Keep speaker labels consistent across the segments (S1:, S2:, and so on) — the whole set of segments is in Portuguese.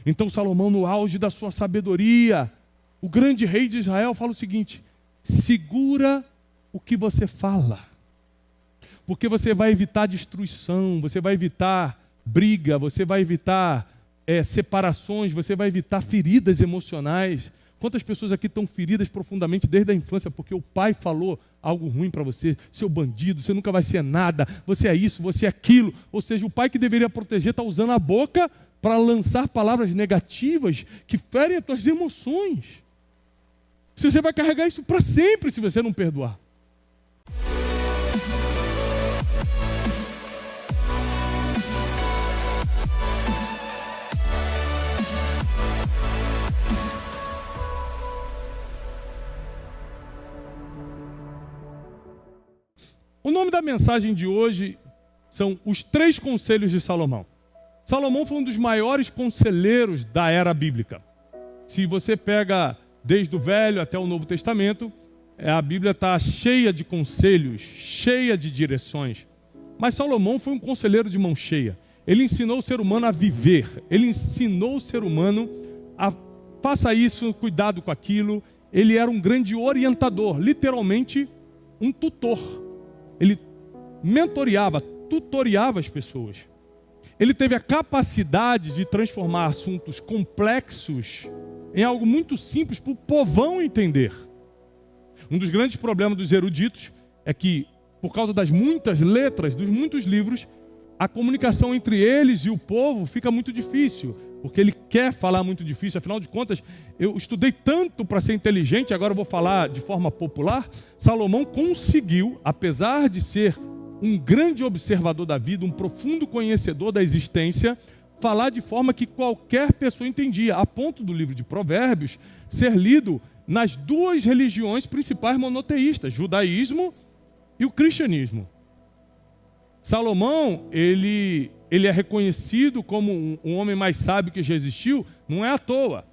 S1: Então Salomão, no auge da sua sabedoria, o grande rei de Israel, fala o seguinte: segura o que você fala, porque você vai evitar destruição, você vai evitar briga, você vai evitar separações, você vai evitar feridas emocionais. Quantas pessoas aqui estão feridas profundamente desde a infância porque o pai falou algo ruim para você? Seu bandido, você nunca vai ser nada, você é isso, você é aquilo. Ou seja, o pai que deveria proteger está usando a boca para lançar palavras negativas que ferem as tuas emoções. Você vai carregar isso para sempre se você não perdoar. O nome da mensagem de hoje são os 3 conselhos de Salomão. Salomão foi um dos maiores conselheiros da era bíblica. Se você pega desde o Velho até o Novo Testamento, a Bíblia está cheia de conselhos, cheia de direções. Mas Salomão foi um conselheiro de mão cheia. Ele ensinou o ser humano a viver. Ele ensinou o ser humano a faça isso, cuidado com aquilo. Ele era um grande orientador, literalmente um tutor. Ele mentoreava, tutoriava as pessoas. Ele teve a capacidade de transformar assuntos complexos em algo muito simples para o povão entender. Um dos grandes problemas dos eruditos é que, por causa das muitas letras, dos muitos livros, a comunicação entre eles e o povo fica muito difícil, porque ele quer falar muito difícil. Afinal de contas, eu estudei tanto para ser inteligente, agora eu vou falar de forma popular. Salomão conseguiu, apesar de ser um grande observador da vida, um profundo conhecedor da existência, falar de forma que qualquer pessoa entendia, a ponto do livro de Provérbios ser lido nas 2 religiões principais monoteístas, judaísmo e o cristianismo. Salomão, ele é reconhecido como um homem mais sábio que já existiu, não é à toa.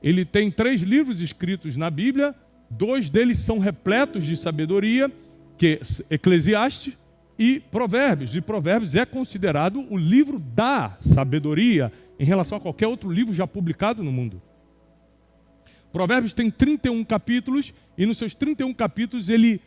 S1: Ele tem 3 livros escritos na Bíblia, 2 deles são repletos de sabedoria, que é Eclesiastes e Provérbios. E Provérbios é considerado o livro da sabedoria em relação a qualquer outro livro já publicado no mundo. Provérbios tem 31 capítulos e nos seus 31 capítulos ele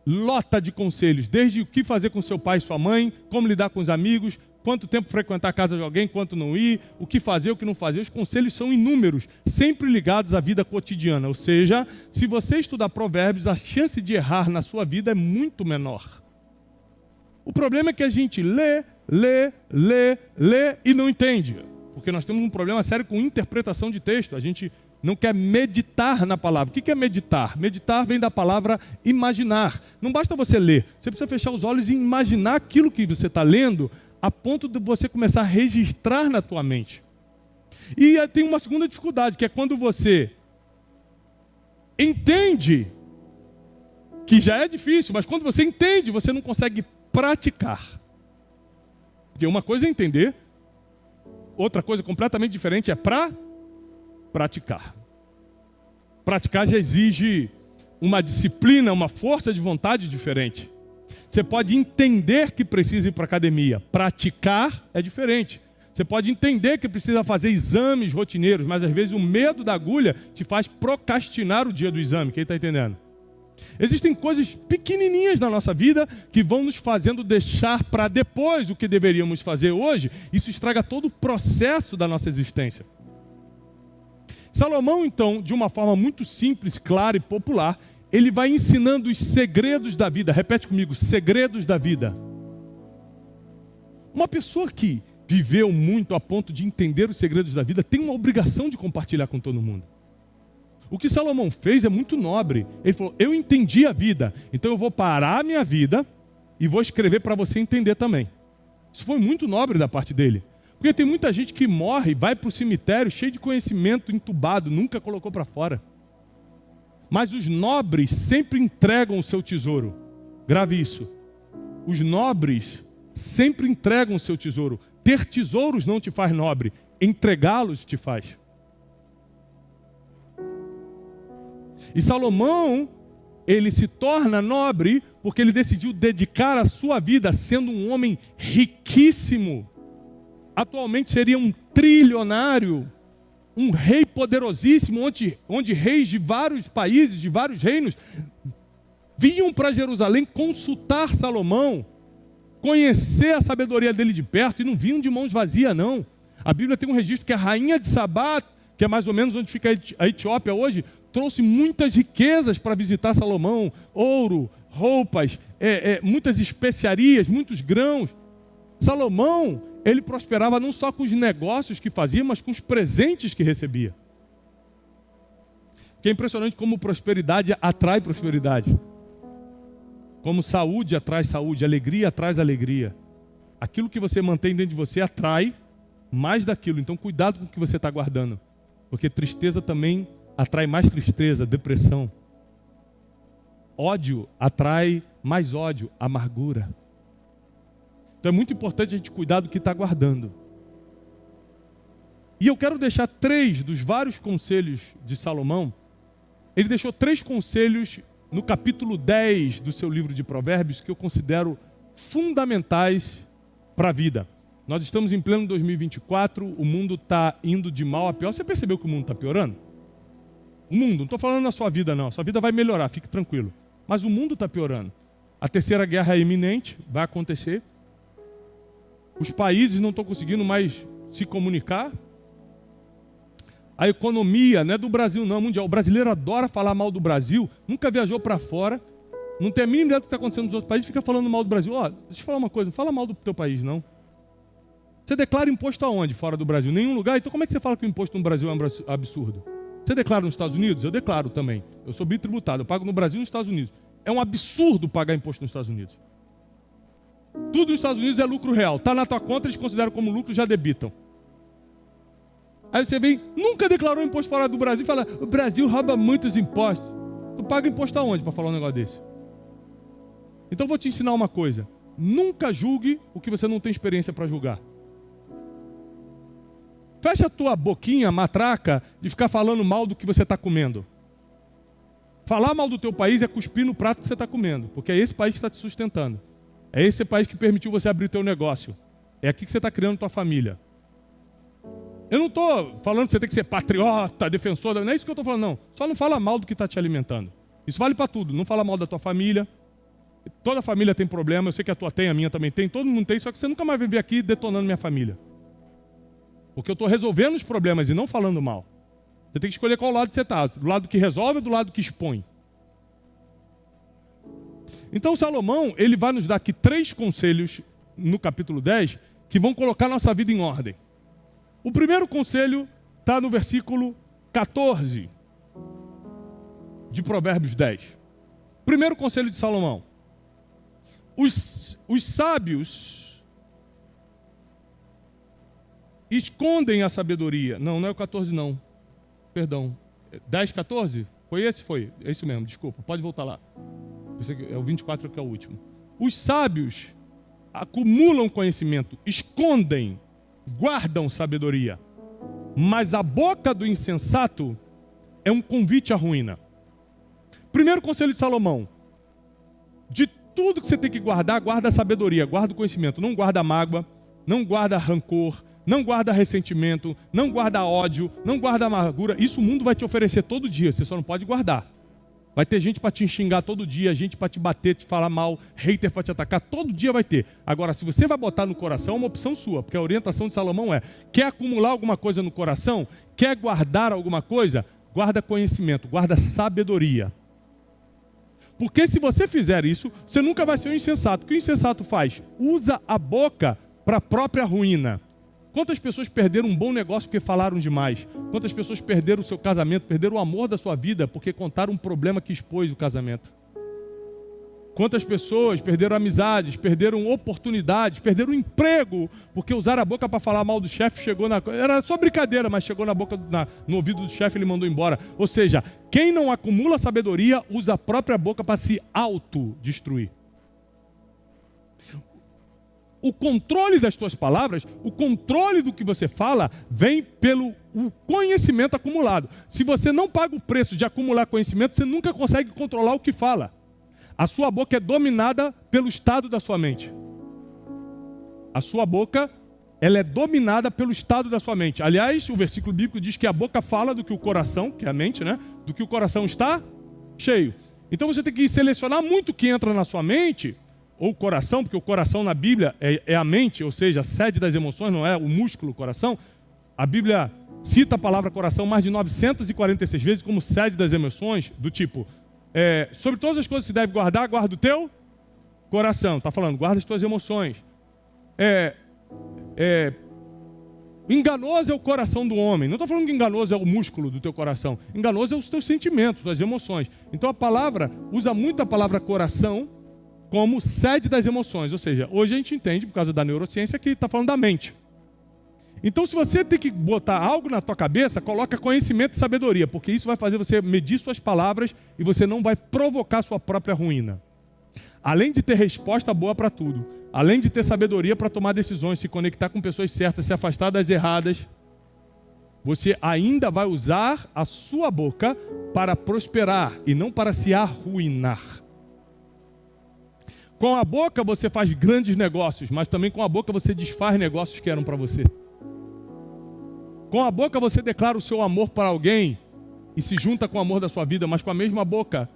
S1: lota de conselhos, desde o que fazer com seu pai e sua mãe, como lidar com os amigos, quanto tempo frequentar a casa de alguém, quanto não ir, o que fazer, o que não fazer. Os conselhos são inúmeros, sempre ligados à vida cotidiana. Ou seja, se você estudar Provérbios, a chance de errar na sua vida é muito menor. O problema é que a gente lê e não entende, porque nós temos um problema sério com interpretação de texto. A gente não quer meditar na palavra. O que é meditar? Meditar vem da palavra imaginar. Não basta você ler, você precisa fechar os olhos e imaginar aquilo que você está lendo, a ponto de você começar a registrar na tua mente. E tem uma segunda dificuldade, que é quando você entende, que já é difícil, mas quando você entende, você não consegue praticar. Porque uma coisa é entender, outra coisa completamente diferente é praticar. Praticar já exige uma disciplina, uma força de vontade diferente. Você pode entender que precisa ir para a academia. Praticar é diferente. Você pode entender que precisa fazer exames rotineiros, mas às vezes o medo da agulha te faz procrastinar o dia do exame. Quem está entendendo? Existem coisas pequenininhas na nossa vida que vão nos fazendo deixar para depois o que deveríamos fazer hoje. Isso estraga todo o processo da nossa existência. Salomão, então, de uma forma muito simples, clara e popular, ele vai ensinando os segredos da vida. Repete comigo, segredos da vida. Uma pessoa que viveu muito a ponto de entender os segredos da vida tem uma obrigação de compartilhar com todo mundo. O que Salomão fez é muito nobre. Ele falou, eu entendi a vida, então eu vou parar a minha vida e vou escrever para você entender também. Isso foi muito nobre da parte dele. Porque tem muita gente que morre, vai para o cemitério cheio de conhecimento, entubado, nunca colocou para fora. Mas os nobres sempre entregam o seu tesouro. Grave isso. Os nobres sempre entregam o seu tesouro. Ter tesouros não te faz nobre, entregá-los te faz. E Salomão, ele se torna nobre porque ele decidiu dedicar a sua vida sendo um homem riquíssimo. Atualmente seria um trilionário, um rei poderosíssimo, onde reis de vários países, de vários reinos, vinham para Jerusalém consultar Salomão, conhecer a sabedoria dele de perto, e não vinham de mãos vazias, não. A Bíblia tem um registro que a rainha de Sabá, que é mais ou menos onde fica a Etiópia hoje, trouxe muitas riquezas para visitar Salomão, ouro, roupas, muitas especiarias, muitos grãos. Salomão, ele prosperava não só com os negócios que fazia, mas com os presentes que recebia. Que é impressionante como prosperidade atrai prosperidade. Como saúde atrai saúde, alegria atrai alegria. Aquilo que você mantém dentro de você atrai mais daquilo. Então cuidado com o que você está guardando. Porque tristeza também atrai mais tristeza, depressão. Ódio atrai mais ódio, amargura. Então é muito importante a gente cuidar do que está guardando. E eu quero deixar 3 dos vários conselhos de Salomão. Ele deixou 3 conselhos no capítulo 10 do seu livro de Provérbios que eu considero fundamentais para a vida. Nós estamos em pleno 2024, o mundo está indo de mal a pior. Você percebeu que o mundo está piorando? O mundo, não estou falando na sua vida não, a sua vida vai melhorar, fique tranquilo. Mas o mundo está piorando. A terceira guerra é iminente, vai acontecer. Os países não estão conseguindo mais se comunicar. A economia não é do Brasil não, mundial. O brasileiro adora falar mal do Brasil, nunca viajou para fora, não tem a mínima ideia do que está acontecendo nos outros países, fica falando mal do Brasil. Ó, deixa eu te falar uma coisa, não fala mal do teu país não. Você declara imposto aonde fora do Brasil? Nenhum lugar. Então como é que você fala que o imposto no Brasil é um absurdo? Você declara nos Estados Unidos? Eu declaro também. Eu sou bitributado, eu pago no Brasil e nos Estados Unidos. É um absurdo pagar imposto nos Estados Unidos. Tudo nos Estados Unidos é lucro real. Está na tua conta, eles consideram como lucro e já debitam. Aí você vem, nunca declarou imposto fora do Brasil e fala, o Brasil rouba muitos impostos. Tu paga imposto aonde para falar um negócio desse? Então eu vou te ensinar uma coisa. Nunca julgue o que você não tem experiência para julgar. Fecha a tua boquinha, matraca, de ficar falando mal do que você está comendo. Falar mal do teu país é cuspir no prato que você está comendo, porque é esse país que está te sustentando. É esse país que permitiu você abrir o teu negócio. É aqui que você está criando tua família. Eu não estou falando que você tem que ser patriota, defensor, não é isso que eu estou falando, não. Só não fala mal do que está te alimentando. Isso vale para tudo. Não fala mal da tua família. Toda família tem problema, eu sei que a tua tem, a minha também tem, todo mundo tem, só que você nunca mais vem vir aqui detonando minha família. Porque eu estou resolvendo os problemas e não falando mal. Você tem que escolher qual lado você está, do lado que resolve ou do lado que expõe. Então Salomão, ele vai nos dar aqui 3 conselhos no capítulo 10 que vão colocar nossa vida em ordem. O primeiro conselho está no versículo 14 de Provérbios 10. Primeiro conselho de Salomão. Os sábios escondem a sabedoria. Não é o 14 não. Perdão. 10, 14? Foi esse? Foi. É isso mesmo, desculpa. Pode voltar lá. É o 24 que é o último. Os sábios acumulam conhecimento, escondem, guardam sabedoria. Mas a boca do insensato é um convite à ruína. Primeiro conselho de Salomão. De tudo que você tem que guardar, guarda a sabedoria, guarda o conhecimento. Não guarda mágoa, não guarda rancor, não guarda ressentimento, não guarda ódio, não guarda amargura. Isso o mundo vai te oferecer todo dia, você só não pode guardar. Vai ter gente para te xingar todo dia, gente para te bater, te falar mal, hater para te atacar, todo dia vai ter. Agora, se você vai botar no coração, é uma opção sua, porque a orientação de Salomão é, quer acumular alguma coisa no coração, quer guardar alguma coisa, guarda conhecimento, guarda sabedoria. Porque se você fizer isso, você nunca vai ser um insensato. O que o insensato faz? Usa a boca para a própria ruína. Quantas pessoas perderam um bom negócio porque falaram demais? Quantas pessoas perderam o seu casamento, perderam o amor da sua vida porque contaram um problema que expôs o casamento? Quantas pessoas perderam amizades, perderam oportunidades, perderam emprego porque usaram a boca para falar mal do chefe, chegou na... Era só brincadeira, mas chegou na boca, no ouvido do chefe e ele mandou embora. Ou seja, quem não acumula sabedoria usa a própria boca para se autodestruir. O controle das tuas palavras, o controle do que você fala, vem pelo conhecimento acumulado. Se você não paga o preço de acumular conhecimento, você nunca consegue controlar o que fala. A sua boca é dominada pelo estado da sua mente. A sua boca ela é dominada pelo estado da sua mente. Aliás, o versículo bíblico diz que a boca fala do que o coração, que é a mente, né? Do que o coração está cheio. Então você tem que selecionar muito o que entra na sua mente, ou coração, porque o coração na Bíblia é a mente, ou seja, a sede das emoções, não é o músculo, o coração. A Bíblia cita a palavra coração mais de 946 vezes como sede das emoções, do tipo, sobre todas as coisas que se deve guardar, guarda o teu coração. Está falando, guarda as tuas emoções. Enganoso é o coração do homem. Não estou falando que enganoso é o músculo do teu coração. Enganoso é os teus sentimentos, as emoções. Então a palavra, usa muito a palavra coração como sede das emoções. Ou seja, hoje a gente entende, por causa da neurociência, que está falando da mente. Então se você tem que botar algo na tua cabeça, coloca conhecimento e sabedoria, porque isso vai fazer você medir suas palavras e você não vai provocar sua própria ruína. Além de ter resposta boa para tudo, além de ter sabedoria para tomar decisões, se conectar com pessoas certas, se afastar das erradas, você ainda vai usar a sua boca para prosperar e não para se arruinar. Com a boca você faz grandes negócios, mas também com a boca você desfaz negócios que eram para você. Com a boca você declara o seu amor para alguém e se junta com o amor da sua vida, mas com a mesma boca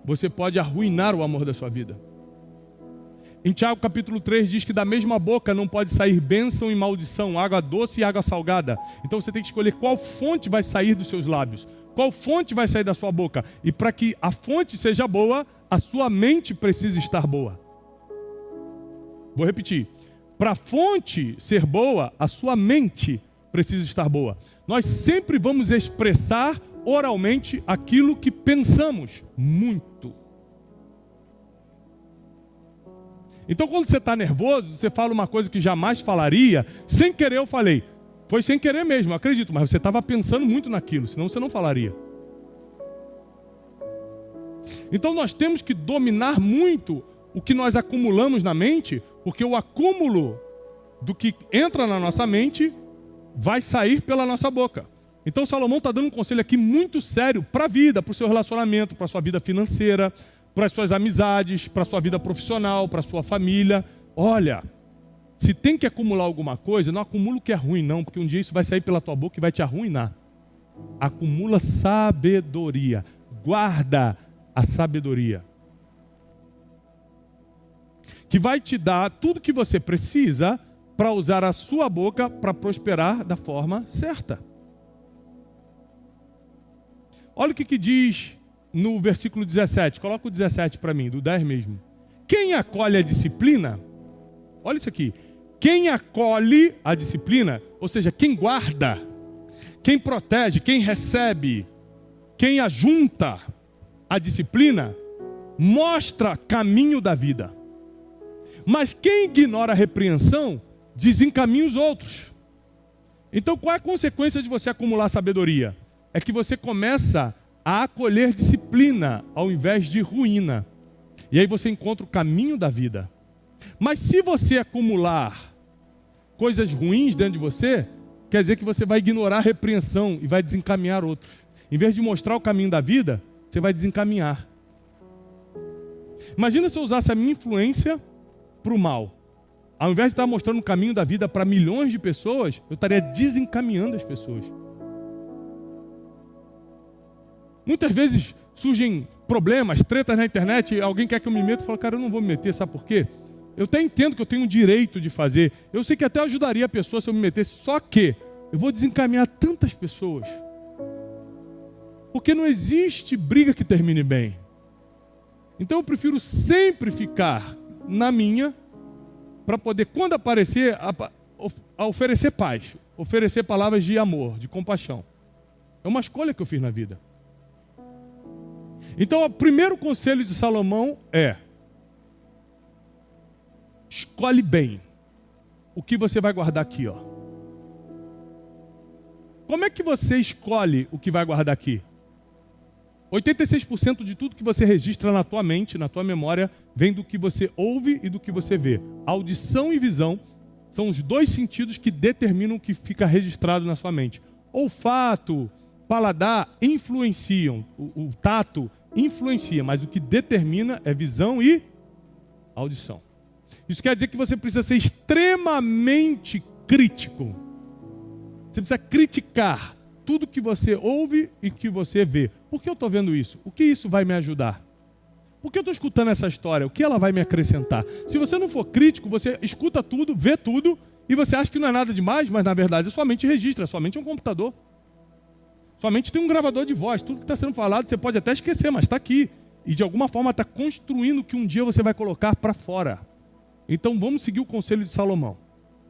S1: você pode arruinar o amor da sua vida. Em Tiago capítulo 3 diz que da mesma boca não pode sair bênção e maldição, água doce e água salgada. Então você tem que escolher qual fonte vai sair dos seus lábios, qual fonte vai sair da sua boca. E para que a fonte seja boa, a sua mente precisa estar boa. Vou repetir. Para a fonte ser boa, a sua mente precisa estar boa. Nós sempre vamos expressar oralmente aquilo que pensamos muito. Então quando você está nervoso, você fala uma coisa que jamais falaria, sem querer eu falei. Foi sem querer mesmo, acredito, mas você estava pensando muito naquilo, senão você não falaria. Então nós temos que dominar muito o que nós acumulamos na mente, porque o acúmulo do que entra na nossa mente vai sair pela nossa boca. Então Salomão está dando um conselho aqui muito sério para a vida, para o seu relacionamento, para a sua vida financeira, para as suas amizades, para a sua vida profissional, para a sua família. Olha, se tem que acumular alguma coisa, não acumula o que é ruim não, porque um dia isso vai sair pela tua boca e vai te arruinar. Acumula sabedoria, guarda a sabedoria, que vai te dar tudo que você precisa para usar a sua boca para prosperar da forma certa. Olha o que diz no versículo 17. Coloca o 17 para mim, do 10 mesmo. Quem acolhe a disciplina, olha isso aqui. Quem acolhe a disciplina, ou seja, quem guarda, quem protege, quem recebe, quem ajunta a disciplina, mostra caminho da vida. Mas quem ignora a repreensão, desencaminha os outros. Então qual é a consequência de você acumular sabedoria? É que você começa a acolher disciplina ao invés de ruína. E aí você encontra o caminho da vida. Mas se você acumular coisas ruins dentro de você, quer dizer que você vai ignorar a repreensão e vai desencaminhar outros. Em vez de mostrar o caminho da vida, você vai desencaminhar. Imagina se eu usasse a minha influência para o mal. Ao invés de estar mostrando o caminho da vida para milhões de pessoas, eu estaria desencaminhando as pessoas. Muitas vezes surgem problemas, tretas na internet, alguém quer que eu me meta e fala, cara, eu não vou me meter, sabe por quê? Eu até entendo que eu tenho o direito de fazer, eu sei que até ajudaria a pessoa se eu me metesse, só que eu vou desencaminhar tantas pessoas. Porque não existe briga que termine bem. Então eu prefiro sempre ficar na minha, para poder, quando aparecer, a oferecer paz, oferecer palavras de amor, de compaixão. É uma escolha que eu fiz na vida. Então, o primeiro conselho de Salomão é: escolhe bem o que você vai guardar aqui, ó. Como é que você escolhe o que vai guardar aqui? 86% de tudo que você registra na tua mente, na tua memória, vem do que você ouve e do que você vê. Audição e visão são os dois sentidos que determinam o que fica registrado na sua mente. Olfato, paladar influenciam, o tato influencia, mas o que determina é visão e audição. Isso quer dizer que você precisa ser extremamente crítico. Você precisa criticar tudo que você ouve e que você vê. Por que eu estou vendo isso? O que isso vai me ajudar? Por que eu estou escutando essa história? O que ela vai me acrescentar? Se você não for crítico, você escuta tudo, vê tudo, e você acha que não é nada demais, mas na verdade a sua mente registra, a sua mente é um computador. Sua mente tem um gravador de voz, tudo que está sendo falado você pode até esquecer, mas está aqui. E de alguma forma está construindo o que um dia você vai colocar para fora. Então vamos seguir o conselho de Salomão.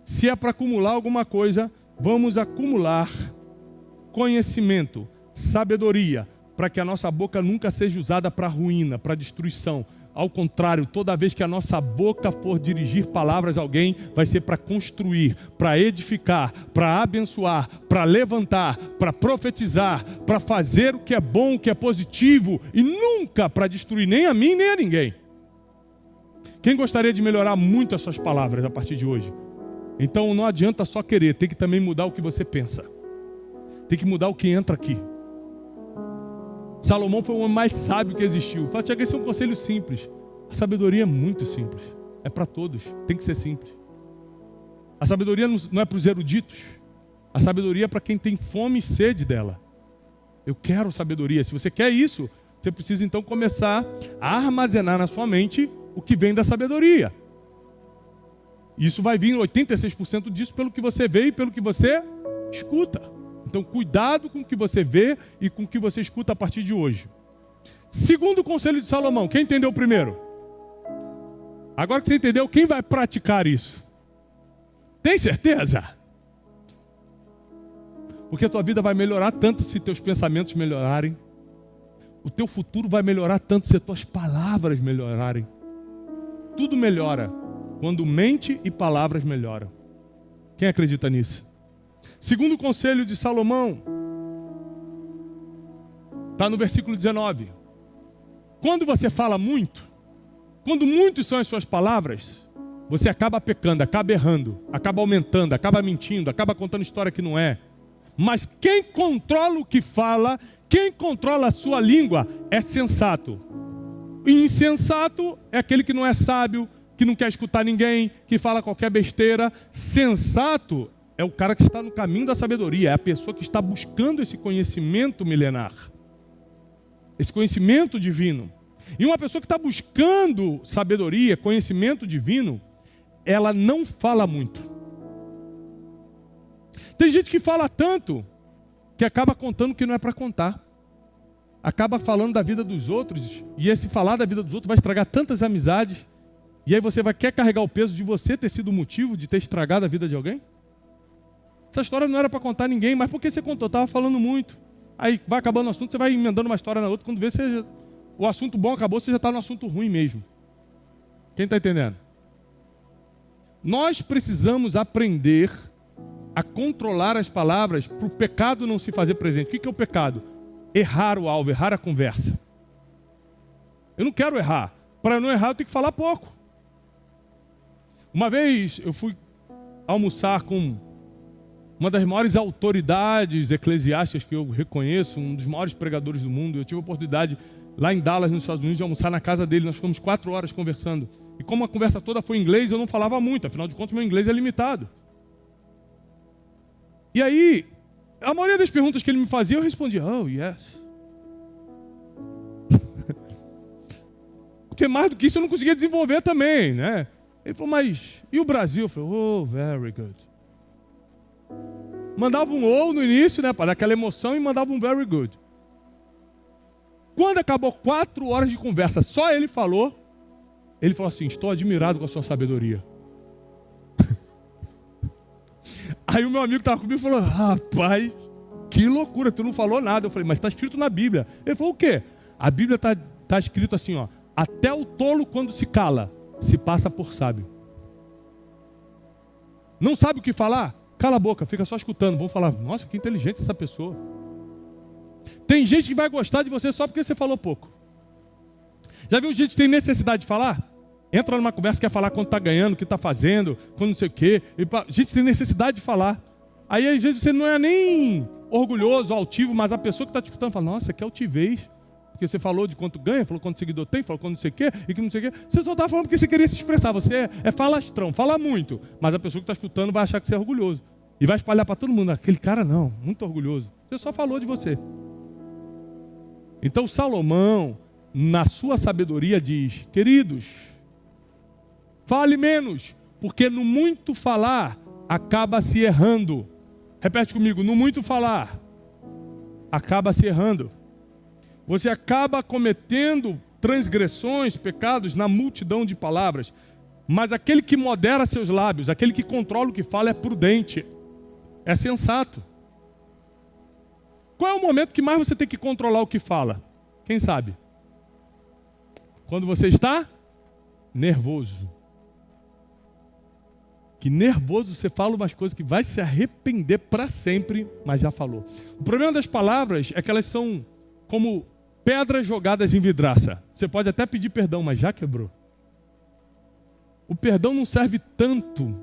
S1: Se é para acumular alguma coisa, vamos acumular conhecimento, sabedoria, para que a nossa boca nunca seja usada para ruína, para destruição. Ao contrário, toda vez que a nossa boca for dirigir palavras a alguém, vai ser para construir, para edificar, para abençoar, para levantar, para profetizar, para fazer o que é bom, o que é positivo, e nunca para destruir nem a mim, nem a ninguém. Quem gostaria de melhorar muito as suas palavras a partir de hoje? Então não adianta só querer, tem que também mudar o que você pensa. Tem que mudar o que entra aqui. Salomão foi o homem mais sábio que existiu. Fala, Tiago, esse é um conselho simples. A sabedoria é muito simples. É para todos, tem que ser simples. A sabedoria não é para os eruditos. A sabedoria é para quem tem fome e sede dela. Eu quero sabedoria. Se você quer isso, você precisa então começar a armazenar na sua mente o que vem da sabedoria. Isso vai vir 86% disso pelo que você vê e pelo que você escuta. Então cuidado com o que você vê e com o que você escuta a partir de hoje. Segundo conselho de Salomão, quem entendeu primeiro? Agora que você entendeu, quem vai praticar isso? Tem certeza? Porque a tua vida vai melhorar tanto se teus pensamentos melhorarem. O teu futuro vai melhorar tanto se as tuas palavras melhorarem. Tudo melhora quando mente e palavras melhoram. Quem acredita nisso? Segundo conselho de Salomão, está no versículo 19. Quando você fala muito, quando muitos são as suas palavras, você acaba pecando, acaba errando, acaba aumentando, acaba mentindo, acaba contando história que não é. Mas quem controla o que fala, quem controla a sua língua é sensato. E insensato é aquele que não é sábio, que não quer escutar ninguém, que fala qualquer besteira. Sensato é o cara que está no caminho da sabedoria, é a pessoa que está buscando esse conhecimento milenar, esse conhecimento divino. E uma pessoa que está buscando sabedoria, conhecimento divino, ela não fala muito. Tem gente que fala tanto que acaba contando o que não é para contar. Acaba falando da vida dos outros, e esse falar da vida dos outros vai estragar tantas amizades. E aí você quer carregar o peso de você ter sido o motivo de ter estragado a vida de alguém? Essa história não era para contar a ninguém, mas por que você contou? Estava falando muito. Aí vai acabando o assunto, você vai emendando uma história na outra. Quando vê, o assunto bom acabou, você já está no assunto ruim mesmo. Quem está entendendo? Nós precisamos aprender a controlar as palavras para o pecado não se fazer presente. O que é o pecado? Errar o alvo, errar a conversa. Eu não quero errar. Para não errar, eu tenho que falar pouco. Uma vez eu fui almoçar com uma das maiores autoridades eclesiásticas que eu reconheço, um dos maiores pregadores do mundo. Eu tive a oportunidade lá em Dallas, nos Estados Unidos, de almoçar na casa dele. Nós ficamos 4 horas conversando. E como a conversa toda foi em inglês, eu não falava muito. Afinal de contas, meu inglês é limitado. E aí, a maioria das perguntas que ele me fazia, eu respondia, oh, yes. Porque mais do que isso eu não conseguia desenvolver também, né? Ele falou, mas e o Brasil? Eu falei, oh, very good. Mandava um oh no início, né, para dar aquela emoção, e mandava um very good. Quando acabou 4 horas de conversa, só ele falou assim, estou admirado com a sua sabedoria. Aí o meu amigo que estava comigo falou, rapaz, que loucura, tu não falou nada. Eu falei, mas está escrito na Bíblia. Ele falou, o quê? A Bíblia está escrito assim, ó, até o tolo quando se cala, se passa por sábio. Não sabe o que falar? Cala a boca, fica só escutando. Vamos falar, nossa, que inteligente essa pessoa. Tem gente que vai gostar de você só porque você falou pouco. Já viu gente que tem necessidade de falar? Entra numa conversa, quer falar quando está ganhando, o que está fazendo, quando não sei o quê. Gente tem necessidade de falar. Aí às vezes você não é nem orgulhoso, altivo, mas a pessoa que está te escutando fala, nossa, que altivez. porque você falou de quanto ganha, falou quanto seguidor tem, falou quanto não sei o quê, e que não sei o quê. Você só está falando porque você queria se expressar. Você é falastrão, fala muito. Mas a pessoa que está escutando vai achar que você é orgulhoso. E vai espalhar para todo mundo. Aquele cara não, muito orgulhoso. Você só falou de você. Então Salomão, na sua sabedoria, diz: queridos, fale menos, porque no muito falar acaba se errando. Repete comigo: no muito falar acaba se errando. Você acaba cometendo transgressões, pecados na multidão de palavras. Mas aquele que modera seus lábios, aquele que controla o que fala, é prudente, é sensato. Qual é o momento que mais você tem que controlar o que fala? Quem sabe? Quando você está nervoso. Que nervoso você fala umas coisas que vai se arrepender para sempre, mas já falou. O problema das palavras é que elas são como pedras jogadas em vidraça. Você pode até pedir perdão, mas já quebrou. O perdão não serve tanto,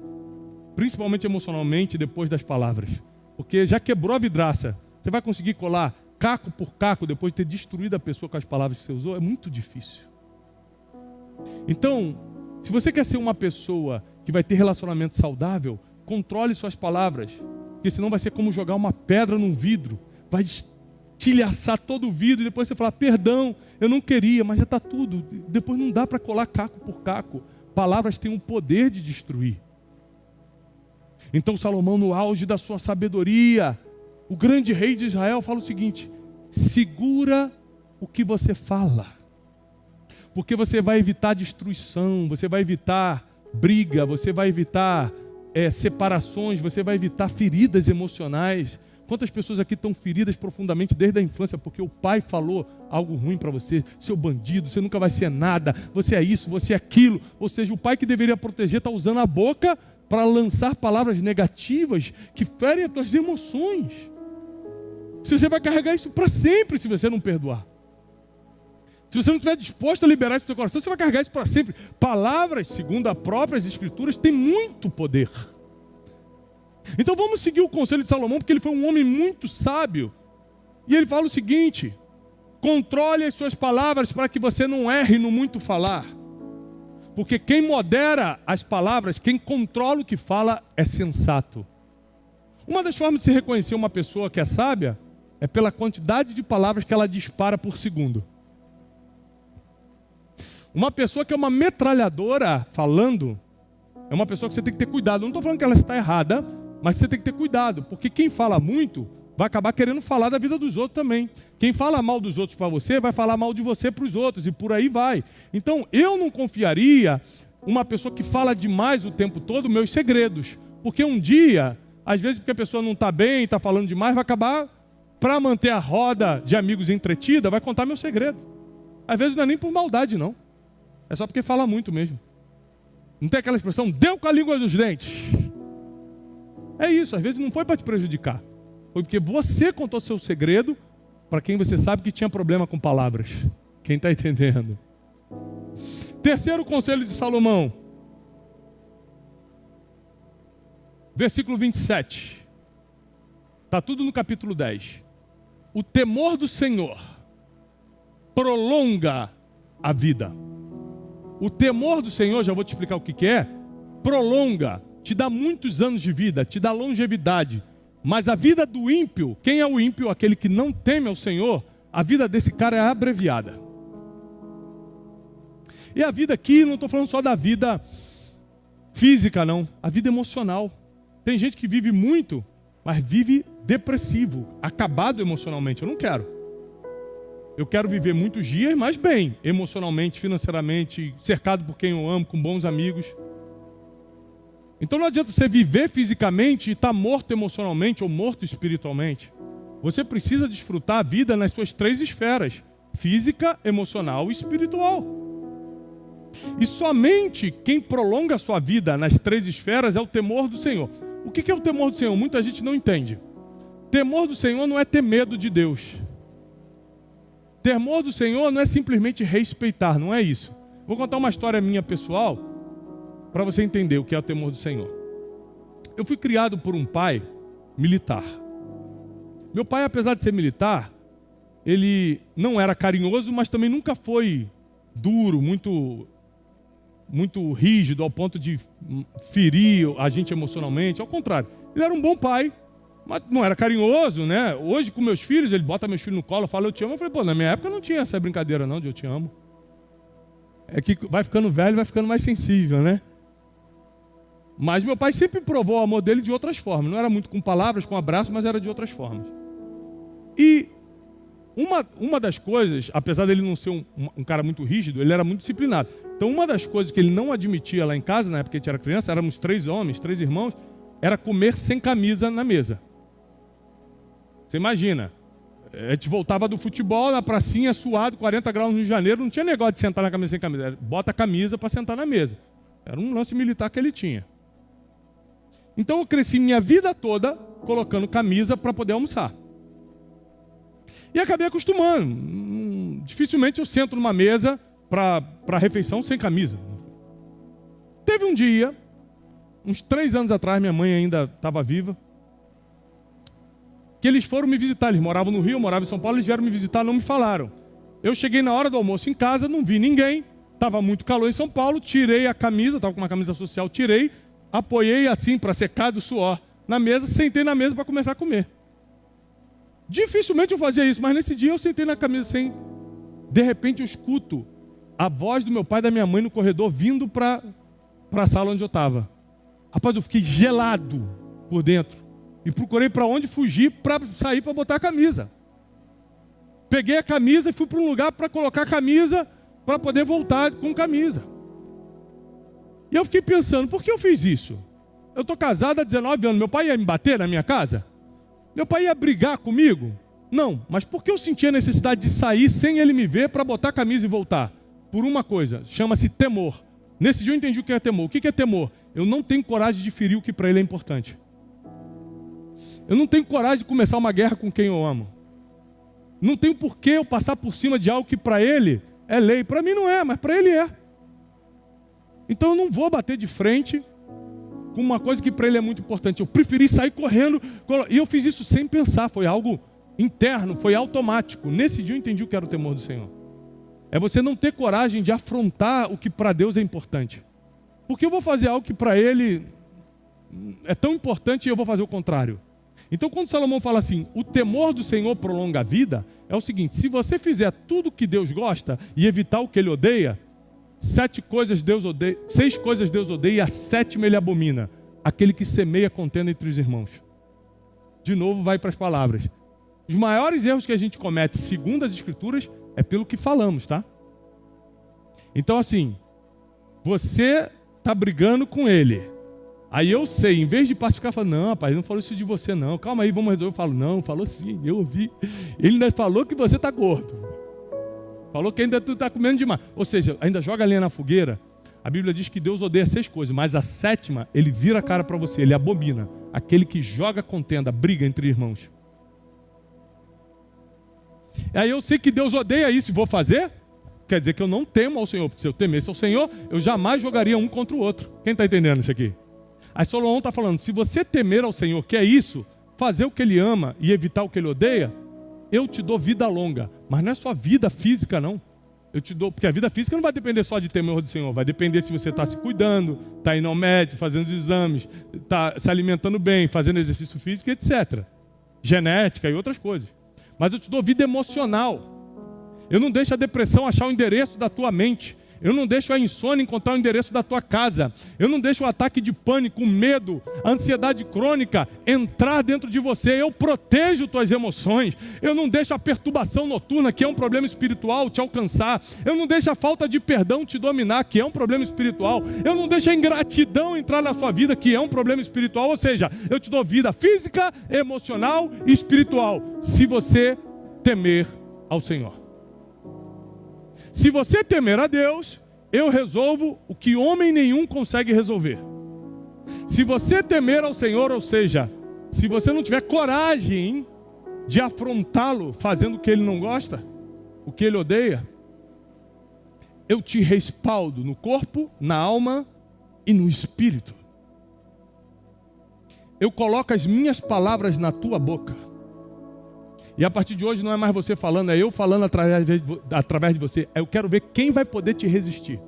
S1: principalmente emocionalmente, depois das palavras. Porque já quebrou a vidraça. Você vai conseguir colar caco por caco depois de ter destruído a pessoa com as palavras que você usou? É muito difícil. Então, se você quer ser uma pessoa que vai ter relacionamento saudável, controle suas palavras. Porque senão vai ser como jogar uma pedra num vidro. Vai estilhaçar todo o vidro e depois você falar: perdão, eu não queria, mas já está tudo. Depois não dá para colar caco por caco. Palavras têm o poder de destruir. Então Salomão, no auge da sua sabedoria, o grande rei de Israel, fala o seguinte: segura o que você fala. Porque você vai evitar destruição, você vai evitar briga, você vai evitar separações, você vai evitar feridas emocionais. Quantas pessoas aqui estão feridas profundamente desde a infância porque o pai falou algo ruim para você? Seu bandido, você nunca vai ser nada, você é isso, você é aquilo. Ou seja, o pai que deveria proteger está usando a boca para lançar palavras negativas que ferem as tuas emoções. Se você vai carregar isso para sempre se você não perdoar. Se você não estiver disposto a liberar isso do seu coração, você vai carregar isso para sempre. Palavras, segundo as próprias escrituras, têm muito poder. Então vamos seguir o conselho de Salomão, porque ele foi um homem muito sábio. E ele fala o seguinte: controle as suas palavras para que você não erre no muito falar. Porque quem modera as palavras, quem controla o que fala, é sensato. Uma das formas de se reconhecer uma pessoa que é sábia é pela quantidade de palavras que ela dispara por segundo. Uma pessoa que é uma metralhadora falando, é uma pessoa que você tem que ter cuidado. Eu não estou falando que ela está errada, mas você tem que ter cuidado. Porque quem fala muito vai acabar querendo falar da vida dos outros também. Quem fala mal dos outros para você, vai falar mal de você para os outros. E por aí vai. Então eu não confiaria uma pessoa que fala demais o tempo todo meus segredos. Porque um dia, às vezes porque a pessoa não está bem, está falando demais, vai acabar, para manter a roda de amigos entretida, vai contar meu segredo. Às vezes não é nem por maldade, não. É só porque fala muito mesmo. Não tem aquela expressão: deu com a língua dos dentes. É isso, às vezes não foi para te prejudicar. Foi porque você contou seu segredo para quem você sabe que tinha problema com palavras. Quem está entendendo? Terceiro conselho de Salomão. Versículo 27. Está tudo no capítulo 10. O temor do Senhor prolonga a vida. O temor do Senhor, já vou te explicar o que é, prolonga, te dá muitos anos de vida, te dá longevidade. Mas a vida do ímpio, quem é o ímpio? Aquele que não teme ao Senhor, a vida desse cara é abreviada. E a vida aqui, não estou falando só da vida física, não. A vida emocional. Tem gente que vive muito, mas vive depressivo, acabado emocionalmente. Eu não quero. Eu quero viver muitos dias, mas bem, emocionalmente, financeiramente, cercado por quem eu amo, com bons amigos. Então não adianta você viver fisicamente e estar morto emocionalmente ou morto espiritualmente. Você precisa desfrutar a vida nas suas três esferas: física, emocional e espiritual. E somente quem prolonga a sua vida nas três esferas é o temor do Senhor. O que é o temor do Senhor? Muita gente não entende. Temor do Senhor não é ter medo de Deus. Temor do Senhor não é simplesmente respeitar, não é isso. Vou contar uma história minha pessoal para você entender o que é o temor do Senhor. Eu fui criado por um pai militar. Meu pai, apesar de ser militar, ele não era carinhoso, mas também nunca foi duro, muito rígido, ao ponto de ferir a gente emocionalmente. Ao contrário, ele era um bom pai, mas não era carinhoso, né? Hoje, com meus filhos, ele bota meus filhos no colo, fala eu te amo. Eu falei, pô, na minha época não tinha essa brincadeira não, de eu te amo. É que vai ficando velho, vai ficando mais sensível, né? Mas meu pai sempre provou o amor dele de outras formas. Não era muito com palavras, com abraço, mas era de outras formas. E uma das coisas, apesar dele não ser um cara muito rígido, ele era muito disciplinado. Então uma das coisas que ele não admitia lá em casa, na época que a gente era criança, éramos 3 homens, 3 irmãos, era comer sem camisa na mesa. Você imagina, a gente voltava do futebol na pracinha, suado, 40 graus no Rio de Janeiro, não tinha negócio de sentar na camisa sem camisa, bota a camisa para sentar na mesa. Era um lance militar que ele tinha. Então eu cresci minha vida toda colocando camisa para poder almoçar. E acabei acostumando. Dificilmente eu sento numa mesa para refeição sem camisa. Teve um dia, uns 3 anos atrás, minha mãe ainda estava viva, que eles foram me visitar. Eles moravam no Rio, eu morava em São Paulo, eles vieram me visitar, não me falaram. Eu cheguei na hora do almoço em casa, não vi ninguém, estava muito calor em São Paulo, tirei a camisa, estava com uma camisa social, tirei, apoiei assim para secar do suor na mesa, sentei na mesa para começar a comer. Dificilmente eu fazia isso, mas nesse dia eu sentei na camisa sem... De repente eu escuto a voz do meu pai e da minha mãe no corredor vindo para a sala onde eu estava. Rapaz, eu fiquei gelado por dentro e procurei para onde fugir para sair para botar a camisa. Peguei a camisa e fui para um lugar para colocar a camisa para poder voltar com camisa. E eu fiquei pensando, por que eu fiz isso? Eu estou casado há 19 anos, meu pai ia me bater na minha casa? Meu pai ia brigar comigo? Não, mas por que eu sentia a necessidade de sair sem ele me ver para botar a camisa e voltar? Por uma coisa, chama-se temor. Nesse dia eu entendi o que é temor. O que é temor? Eu não tenho coragem de ferir o que para ele é importante. Eu não tenho coragem de começar uma guerra com quem eu amo. Não tenho por que eu passar por cima de algo que para ele é lei. Para mim não é, mas para ele é. Então eu não vou bater de frente com uma coisa que para ele é muito importante. Eu preferi sair correndo. E eu fiz isso sem pensar. Foi algo interno, foi automático. Nesse dia eu entendi o que era o temor do Senhor. É você não ter coragem de afrontar o que para Deus é importante. Porque eu vou fazer algo que para ele é tão importante e eu vou fazer o contrário. Então quando Salomão fala assim, o temor do Senhor prolonga a vida, é o seguinte, se você fizer tudo o que Deus gosta e evitar o que Ele odeia, 6 coisas Deus odeia e a 7ª Ele abomina. Aquele que semeia contenda entre os irmãos. De novo vai para as palavras. Os maiores erros que a gente comete, segundo as Escrituras, é pelo que falamos, tá? Então assim, você está brigando com ele. Aí eu sei, em vez de pacificar, eu falo, não, rapaz, ele não falou isso de você não. Calma aí, vamos resolver. Eu falo, não, falou sim, eu ouvi. Ele ainda falou que você está gordo. Falou que ainda tu está comendo demais. Ou seja, ainda joga a lenha na fogueira. A Bíblia diz que Deus odeia 6 coisas, mas a 7ª, Ele vira a cara para você, Ele abomina. Aquele que joga contenda, briga entre irmãos. Aí eu sei que Deus odeia isso e vou fazer? Quer dizer que eu não temo ao Senhor, porque se eu temesse ao Senhor, eu jamais jogaria um contra o outro. Quem está entendendo isso aqui? Aí Salomão está falando, se você temer ao Senhor, que é isso, fazer o que Ele ama e evitar o que Ele odeia, eu te dou vida longa. Mas não é só vida física, não. Eu te dou, porque a vida física não vai depender só de temor do Senhor, vai depender se você está se cuidando, está indo ao médico, fazendo os exames, está se alimentando bem, fazendo exercício físico, etc. Genética e outras coisas. Mas eu te dou vida emocional. Eu não deixo a depressão achar o endereço da tua mente. Eu não deixo a insônia encontrar o endereço da tua casa. Eu não deixo o ataque de pânico, o medo, a ansiedade crônica entrar dentro de você. Eu protejo tuas emoções. Eu não deixo a perturbação noturna, que é um problema espiritual, te alcançar. Eu não deixo a falta de perdão te dominar, que é um problema espiritual. Eu não deixo a ingratidão entrar na sua vida, que é um problema espiritual. Ou seja, eu te dou vida física, emocional e espiritual, se você temer ao Senhor. Se você temer a Deus, eu resolvo o que homem nenhum consegue resolver. Se você temer ao Senhor, ou seja, se você não tiver coragem de afrontá-lo fazendo o que ele não gosta, o que ele odeia, eu te respaldo no corpo, na alma e no espírito. Eu coloco as minhas palavras na tua boca. E a partir de hoje não é mais você falando, é eu falando através de você. Eu quero ver quem vai poder te resistir.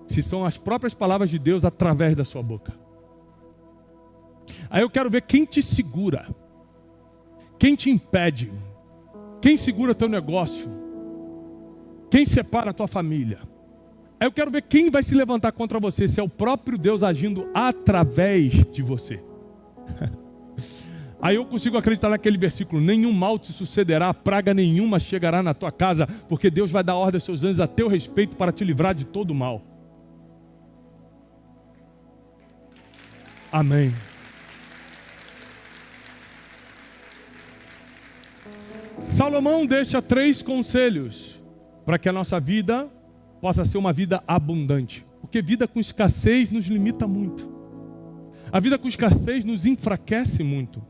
S1: Se são as próprias palavras de Deus através da sua boca. Aí eu quero ver quem te segura. Quem te impede. Quem segura teu negócio. Quem separa a tua família. Aí eu quero ver quem vai se levantar contra você. Se é o próprio Deus agindo através de você. Aí eu consigo acreditar naquele versículo: nenhum mal te sucederá, praga nenhuma chegará na tua casa, porque Deus vai dar ordem aos seus anjos a teu respeito para te livrar de todo mal. Amém. Salomão deixa 3 conselhos para que a nossa vida possa ser uma vida abundante. Porque vida com escassez nos limita muito. A vida com escassez nos enfraquece muito.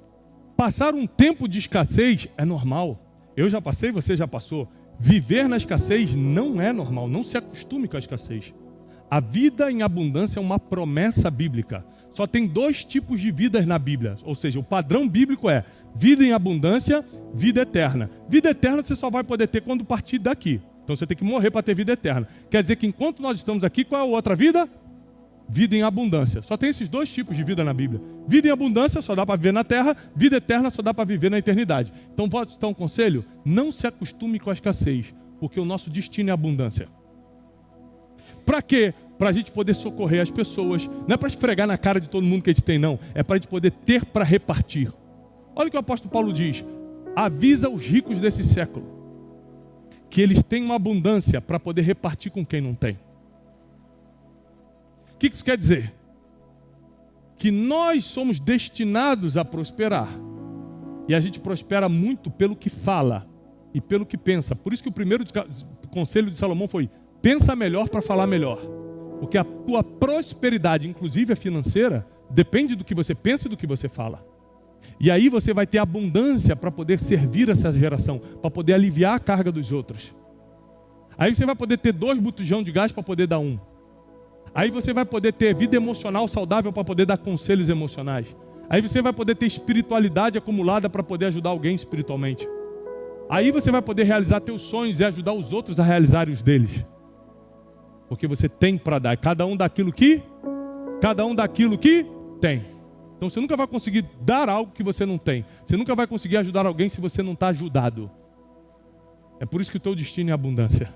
S1: Passar um tempo de escassez é normal. Eu já passei, você já passou. Viver na escassez não é normal. Não se acostume com a escassez. A vida em abundância é uma promessa bíblica. Só tem 2 tipos de vidas na Bíblia. Ou seja, o padrão bíblico é vida em abundância, vida eterna. Vida eterna você só vai poder ter quando partir daqui. Então você tem que morrer para ter vida eterna. Quer dizer que enquanto nós estamos aqui, qual é a outra vida? Vida em abundância. Só tem esses 2 tipos de vida na Bíblia. Vida em abundância só dá para viver na terra. Vida eterna só dá para viver na eternidade. Então pode dar um conselho? Não se acostume com a escassez. Porque o nosso destino é abundância. Para quê? Para a gente poder socorrer as pessoas. Não é para esfregar na cara de todo mundo que a gente tem, não. É para a gente poder ter para repartir. Olha o que o apóstolo Paulo diz. Avisa os ricos desse século que eles têm uma abundância para poder repartir com quem não tem. O que isso quer dizer? Que nós somos destinados a prosperar. E a gente prospera muito pelo que fala e pelo que pensa. Por isso que o primeiro conselho de Salomão foi: pensa melhor para falar melhor. Porque a tua prosperidade, inclusive a financeira, depende do que você pensa e do que você fala. E aí você vai ter abundância para poder servir essa geração, para poder aliviar a carga dos outros. Aí você vai poder ter 2 botijão de gás para poder dar 1. Aí você vai poder ter vida emocional saudável para poder dar conselhos emocionais. Aí você vai poder ter espiritualidade acumulada para poder ajudar alguém espiritualmente. Aí você vai poder realizar teus sonhos e ajudar os outros a realizarem os deles. Porque você tem para dar. Cada um daquilo que tem. Então você nunca vai conseguir dar algo que você não tem. Você nunca vai conseguir ajudar alguém se você não está ajudado. É por isso que o teu destino é abundância.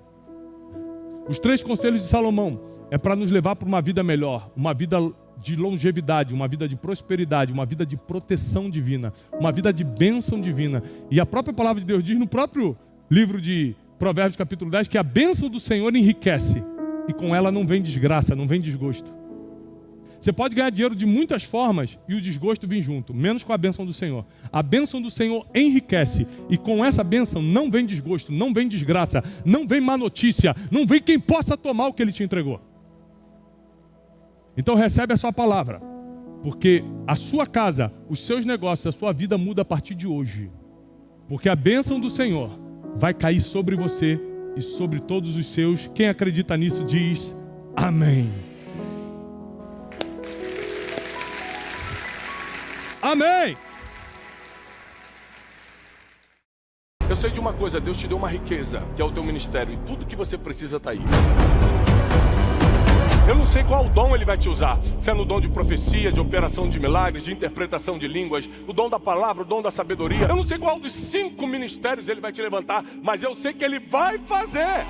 S1: Os 3 conselhos de Salomão é para nos levar para uma vida melhor, uma vida de longevidade, uma vida de prosperidade, uma vida de proteção divina, uma vida de bênção divina. E a própria palavra de Deus diz no próprio livro de Provérbios capítulo 10 que a bênção do Senhor enriquece e com ela não vem desgraça, não vem desgosto. Você pode ganhar dinheiro de muitas formas e o desgosto vem junto, menos com a bênção do Senhor. A bênção do Senhor enriquece e com essa bênção não vem desgosto, não vem desgraça, não vem má notícia, não vem quem possa tomar o que Ele te entregou. Então recebe a sua palavra, porque a sua casa, os seus negócios, a sua vida muda a partir de hoje. Porque a bênção do Senhor vai cair sobre você e sobre todos os seus. Quem acredita nisso diz amém. Amém. Eu sei de uma coisa, Deus te deu uma riqueza, que é o teu ministério, e tudo que você precisa está aí. Eu não sei qual dom Ele vai te usar, se é no dom de profecia, de operação de milagres, de interpretação de línguas, o dom da palavra, o dom da sabedoria. Eu não sei qual dos 5 ministérios Ele vai te levantar, mas eu sei que Ele vai fazer.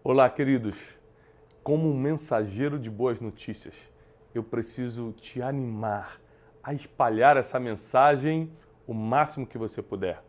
S2: Olá, queridos. Como um mensageiro de boas notícias, eu preciso te animar a espalhar essa mensagem o máximo que você puder.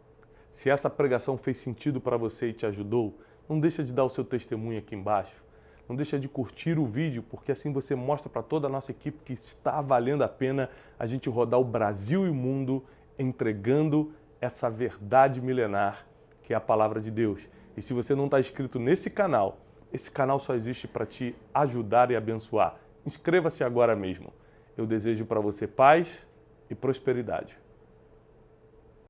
S2: Se essa pregação fez sentido para você e te ajudou, não deixa de dar o seu testemunho aqui embaixo. Não deixa de curtir o vídeo, porque assim você mostra para toda a nossa equipe que está valendo a pena a gente rodar o Brasil e o mundo entregando essa verdade milenar que é a palavra de Deus. E se você não está inscrito nesse canal, esse canal só existe para te ajudar e abençoar. Inscreva-se agora mesmo. Eu desejo para você paz e prosperidade.